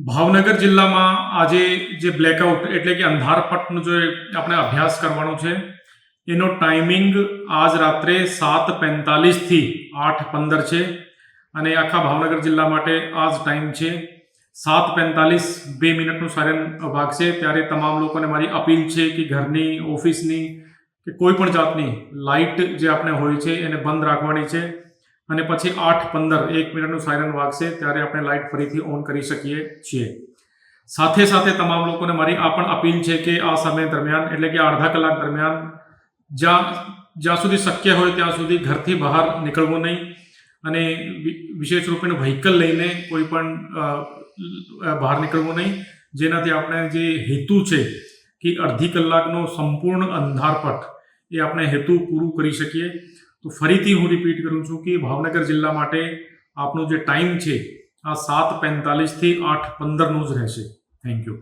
ભાવનગર જિલ્લામાં આજે જે બ્લેકઆઉટ એટલે કે અંધારપટનો જે આપણે અભ્યાસ કરવાનો છે એનો ટાઈમિંગ આજ રાત્રે 7:45 થી 8:15 છે અને આખા ભાવનગર જિલ્લા માટે આ જ ટાઈમ છે. 7:45 2 મિનિટનું સાયરન વાગશે ત્યારે તમામ લોકોને મારી અપીલ છે કે ઘરની, ઓફિસની કે કોઈ પણ જાતની લાઇટ જે આપણે હોય છે એને બંધ રાખવાની છે અને પછી 8:15 1 મિનિટનું સાયરન વાગશે ત્યારે આપણે લાઇટ ફરીથી ઓન કરી શકીએ છીએ. સાથે સાથે તમામ લોકોને મારી આ પણ અપીલ છે કે આ સમય દરમિયાન એટલે કે અડધા કલાક દરમિયાન જ્યાં સુધી શક્ય હોય ત્યાં સુધી ઘરથી બહાર નીકળવું નહીં અને વિશેષ રૂપે વ્હીકલ લઈને કોઈ પણ બહાર નીકળવું નહીં, જેનાથી આપણે જે હેતુ છે કે અડધી કલાકનો સંપૂર્ણ અંધારપટ એ આપણે હેતુ પૂરું કરી શકીએ. તો ફરીથી હું રિપીટ કરું છું કે ભાવનગર જિલ્લા માટે આપનો જે ટાઈમ છે આ 7:45 થી 8:15નું જ રહેશે. Thank you.